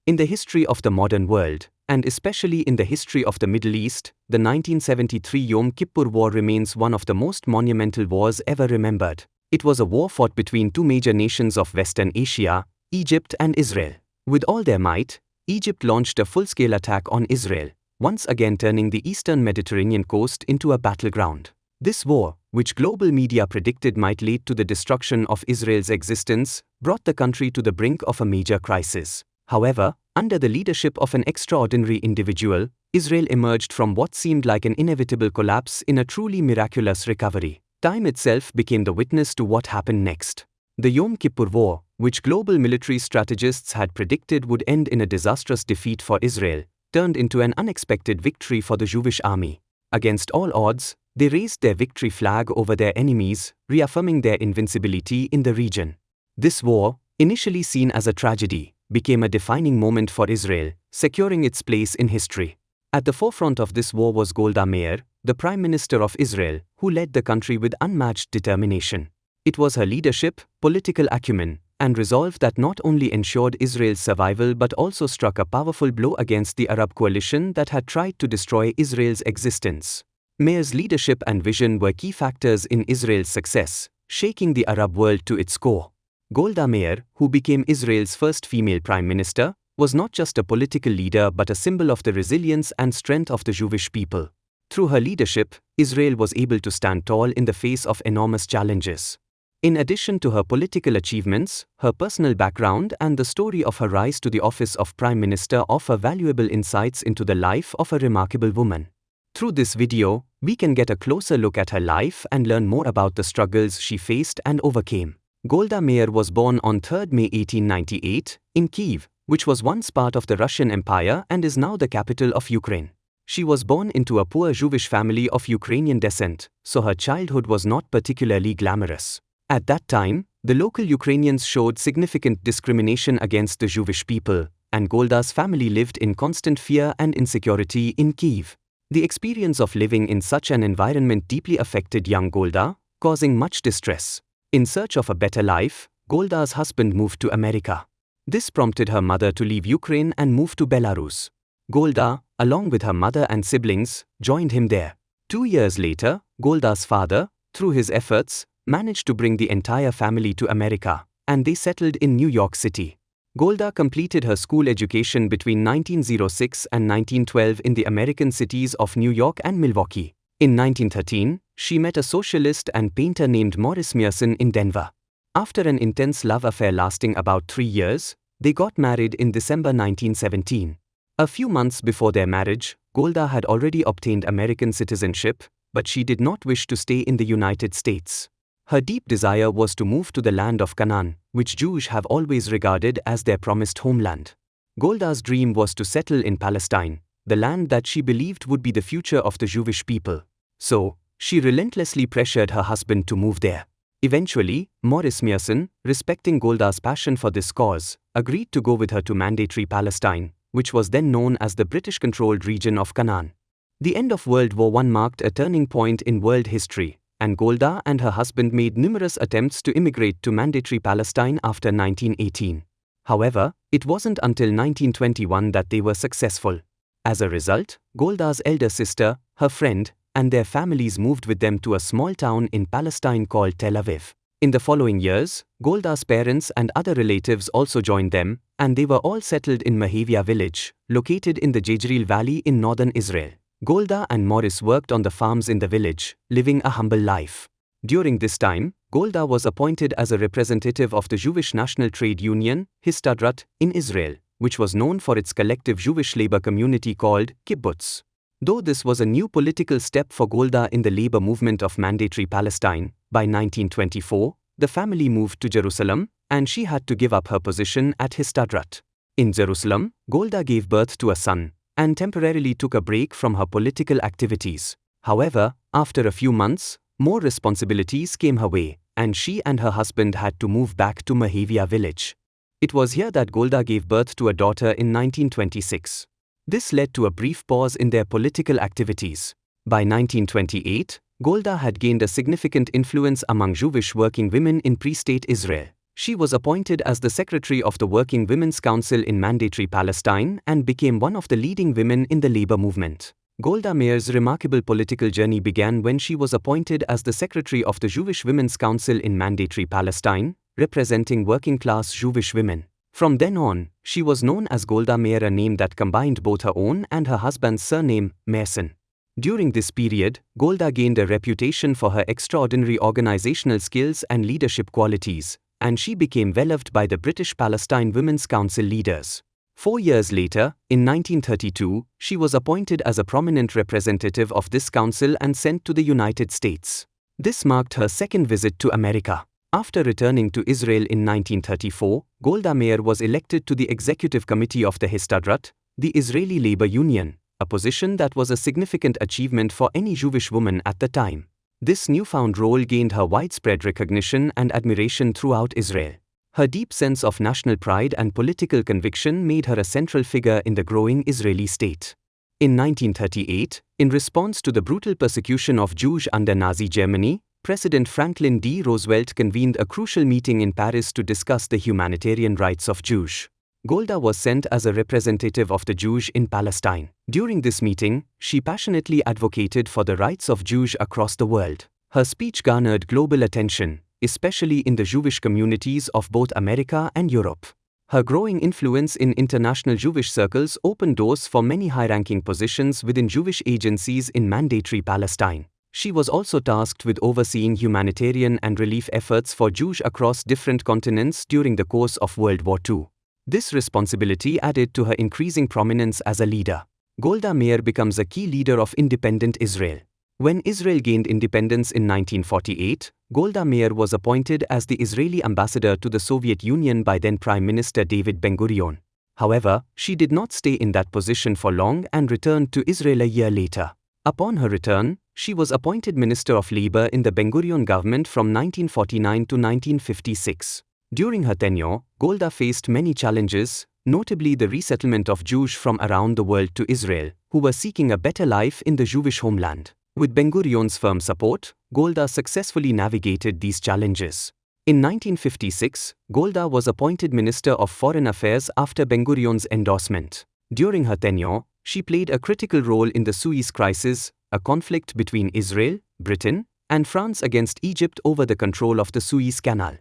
In the history of the modern world, and especially in the history of the Middle East, the 1973 Yom Kippur War remains one of the most monumental wars ever remembered. It was a war fought between two major nations of Western Asia, Egypt and Israel. With all their might, Egypt launched a full-scale attack on Israel, once again turning the eastern Mediterranean coast into a battleground. This war, which global media predicted might lead to the destruction of Israel's existence, brought the country to the brink of a major crisis. However, under the leadership of an extraordinary individual, Israel emerged from what seemed like an inevitable collapse in a truly miraculous recovery. Time itself became the witness to what happened next. The Yom Kippur War, which global military strategists had predicted would end in a disastrous defeat for Israel, turned into an unexpected victory for the Jewish army. Against all odds, they raised their victory flag over their enemies, reaffirming their invincibility in the region. This war, initially seen as a tragedy, became a defining moment for Israel, securing its place in history. At the forefront of this war was Golda Meir, the Prime Minister of Israel, who led the country with unmatched determination. It was her leadership, political acumen, and resolve that not only ensured Israel's survival but also struck a powerful blow against the Arab coalition that had tried to destroy Israel's existence. Meir's leadership and vision were key factors in Israel's success, shaking the Arab world to its core. Golda Meir, who became Israel's first female prime minister, was not just a political leader but a symbol of the resilience and strength of the Jewish people. Through her leadership, Israel was able to stand tall in the face of enormous challenges. In addition to her political achievements, her personal background and the story of her rise to the office of Prime Minister offer valuable insights into the life of a remarkable woman. Through this video, we can get a closer look at her life and learn more about the struggles she faced and overcame. Golda Meir was born on 3 May 1898, in Kyiv, which was once part of the Russian Empire and is now the capital of Ukraine. She was born into a poor Jewish family of Ukrainian descent, so her childhood was not particularly glamorous. At that time, the local Ukrainians showed significant discrimination against the Jewish people, and Golda's family lived in constant fear and insecurity in Kyiv. The experience of living in such an environment deeply affected young Golda, causing much distress. In search of a better life, Golda's husband moved to America. This prompted her mother to leave Ukraine and move to Belarus. Golda, along with her mother and siblings, joined him there. 2 years later, Golda's father, through his efforts, managed to bring the entire family to America, and they settled in New York City. Golda completed her school education between 1906 and 1912 in the American cities of New York and Milwaukee. In 1913, she met a socialist and painter named Morris Meyerson in Denver. After an intense love affair lasting about 3 years, they got married in December 1917. A few months before their marriage, Golda had already obtained American citizenship, but she did not wish to stay in the United States. Her deep desire was to move to the land of Canaan, which Jews have always regarded as their promised homeland. Golda's dream was to settle in Palestine, the land that she believed would be the future of the Jewish people. So, she relentlessly pressured her husband to move there. Eventually, Morris Meyerson, respecting Golda's passion for this cause, agreed to go with her to Mandatory Palestine, which was then known as the British-controlled region of Canaan. The end of World War I marked a turning point in world history, and Golda and her husband made numerous attempts to immigrate to Mandatory Palestine after 1918. However, it wasn't until 1921 that they were successful. As a result, Golda's elder sister, her friend, and their families moved with them to a small town in Palestine called Tel Aviv. In the following years, Golda's parents and other relatives also joined them, and they were all settled in Mahavia village, located in the Jezreel Valley in northern Israel. Golda and Morris worked on the farms in the village, living a humble life. During this time, Golda was appointed as a representative of the Jewish National Trade Union, Histadrut, in Israel, which was known for its collective Jewish labor community called kibbutz. Though this was a new political step for Golda in the labor movement of Mandatory Palestine, by 1924, the family moved to Jerusalem, and she had to give up her position at Histadrut. In Jerusalem, Golda gave birth to a son, and temporarily took a break from her political activities. However, after a few months, more responsibilities came her way, and she and her husband had to move back to Mahavia village. It was here that Golda gave birth to a daughter in 1926. This led to a brief pause in their political activities. By 1928, Golda had gained a significant influence among Jewish working women in pre-state Israel. She was appointed as the secretary of the Working Women's Council in Mandatory Palestine and became one of the leading women in the labor movement. Golda Meir's remarkable political journey began when she was appointed as the secretary of the Jewish Women's Council in Mandatory Palestine, representing working-class Jewish women. From then on, she was known as Golda Meir, a name that combined both her own and her husband's surname, Meirson. During this period, Golda gained a reputation for her extraordinary organizational skills and leadership qualities, and she became well-loved by the British Palestine Women's Council leaders. 4 years later, in 1932, she was appointed as a prominent representative of this council and sent to the United States. This marked her second visit to America. After returning to Israel in 1934, Golda Meir was elected to the Executive Committee of the Histadrut, the Israeli labor union, a position that was a significant achievement for any Jewish woman at the time. This newfound role gained her widespread recognition and admiration throughout Israel. Her deep sense of national pride and political conviction made her a central figure in the growing Israeli state. In 1938, in response to the brutal persecution of Jews under Nazi Germany, President Franklin D. Roosevelt convened a crucial meeting in Paris to discuss the humanitarian rights of Jews. Golda was sent as a representative of the Jews in Palestine. During this meeting, she passionately advocated for the rights of Jews across the world. Her speech garnered global attention, especially in the Jewish communities of both America and Europe. Her growing influence in international Jewish circles opened doors for many high-ranking positions within Jewish agencies in Mandatory Palestine. She was also tasked with overseeing humanitarian and relief efforts for Jews across different continents during the course of World War II. This responsibility added to her increasing prominence as a leader. Golda Meir becomes a key leader of independent Israel. When Israel gained independence in 1948, Golda Meir was appointed as the Israeli ambassador to the Soviet Union by then Prime Minister David Ben-Gurion. However, she did not stay in that position for long and returned to Israel a year later. Upon her return, she was appointed Minister of Labor in the Ben-Gurion government from 1949 to 1956. During her tenure, Golda faced many challenges, notably the resettlement of Jews from around the world to Israel, who were seeking a better life in the Jewish homeland. With Ben-Gurion's firm support, Golda successfully navigated these challenges. In 1956, Golda was appointed Minister of Foreign Affairs after Ben-Gurion's endorsement. During her tenure, she played a critical role in the Suez Crisis, a conflict between Israel, Britain, and France against Egypt over the control of the Suez Canal.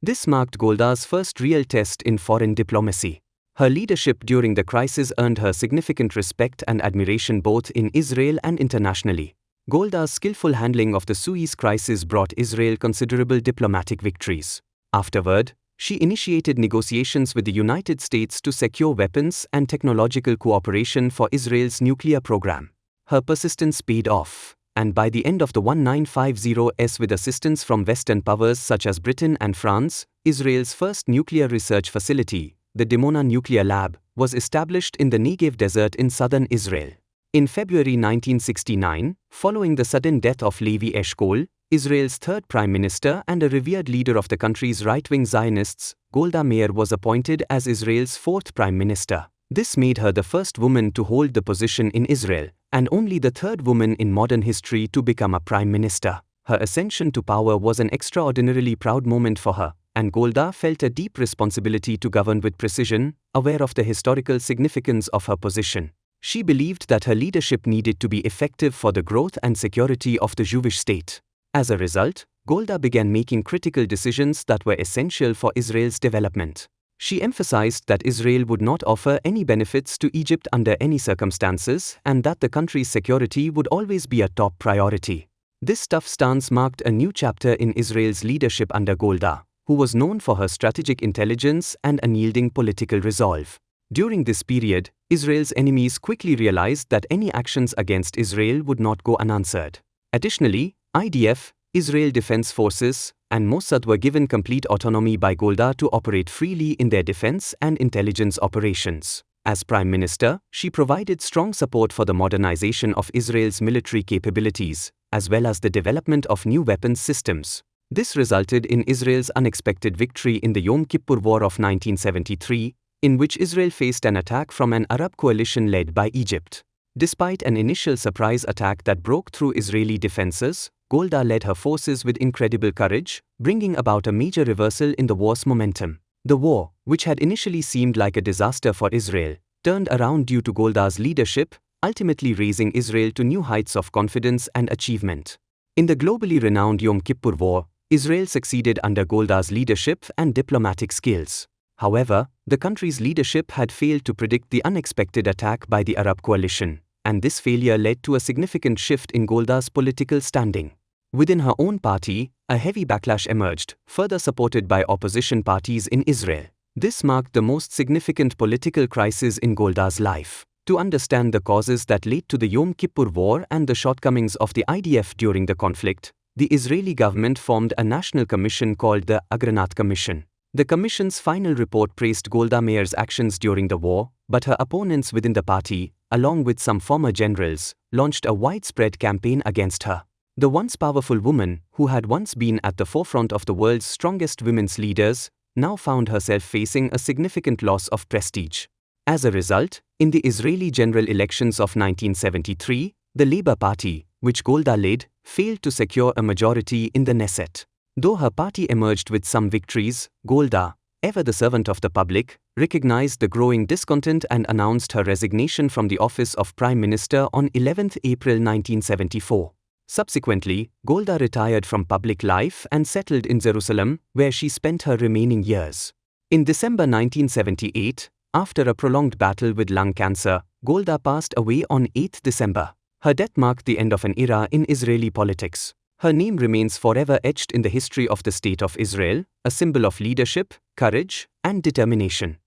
This marked Golda's first real test in foreign diplomacy. Her leadership during the crisis earned her significant respect and admiration both in Israel and internationally. Golda's skillful handling of the Suez Crisis brought Israel considerable diplomatic victories. Afterward, she initiated negotiations with the United States to secure weapons and technological cooperation for Israel's nuclear program. Her persistence paid off, and by the end of the 1950s, with assistance from Western powers such as Britain and France, Israel's first nuclear research facility, the Dimona Nuclear Lab, was established in the Negev Desert in southern Israel. In February 1969, following the sudden death of Levi Eshkol, Israel's third prime minister and a revered leader of the country's right-wing Zionists, Golda Meir was appointed as Israel's fourth prime minister. This made her the first woman to hold the position in Israel, and only the third woman in modern history to become a prime minister. Her ascension to power was an extraordinarily proud moment for her, and Golda felt a deep responsibility to govern with precision, aware of the historical significance of her position. She believed that her leadership needed to be effective for the growth and security of the Jewish state. As a result, Golda began making critical decisions that were essential for Israel's development. She emphasized that Israel would not offer any benefits to Egypt under any circumstances and that the country's security would always be a top priority. This tough stance marked a new chapter in Israel's leadership under Golda, who was known for her strategic intelligence and unyielding political resolve. During this period, Israel's enemies quickly realized that any actions against Israel would not go unanswered. Additionally, IDF, Israel Defense Forces, and Mossad were given complete autonomy by Golda to operate freely in their defense and intelligence operations. As Prime Minister, she provided strong support for the modernization of Israel's military capabilities, as well as the development of new weapons systems. This resulted in Israel's unexpected victory in the Yom Kippur War of 1973, in which Israel faced an attack from an Arab coalition led by Egypt. Despite an initial surprise attack that broke through Israeli defenses, Golda led her forces with incredible courage, bringing about a major reversal in the war's momentum. The war, which had initially seemed like a disaster for Israel, turned around due to Golda's leadership, ultimately raising Israel to new heights of confidence and achievement. In the globally renowned Yom Kippur War, Israel succeeded under Golda's leadership and diplomatic skills. However, the country's leadership had failed to predict the unexpected attack by the Arab coalition, and this failure led to a significant shift in Golda's political standing. Within her own party, a heavy backlash emerged, further supported by opposition parties in Israel. This marked the most significant political crisis in Golda's life. To understand the causes that led to the Yom Kippur War and the shortcomings of the IDF during the conflict, the Israeli government formed a national commission called the Agranat Commission. The commission's final report praised Golda Meir's actions during the war, but her opponents within the party, along with some former generals, launched a widespread campaign against her. The once powerful woman, who had once been at the forefront of the world's strongest women's leaders, now found herself facing a significant loss of prestige. As a result, in the Israeli general elections of 1973, the Labour Party, which Golda led, failed to secure a majority in the Knesset. Though her party emerged with some victories, Golda, ever the servant of the public, recognized the growing discontent and announced her resignation from the office of Prime Minister on 11 April 1974. Subsequently, Golda retired from public life and settled in Jerusalem, where she spent her remaining years. In December 1978, after a prolonged battle with lung cancer, Golda passed away on 8 December. Her death marked the end of an era in Israeli politics. Her name remains forever etched in the history of the State of Israel, a symbol of leadership, courage, and determination.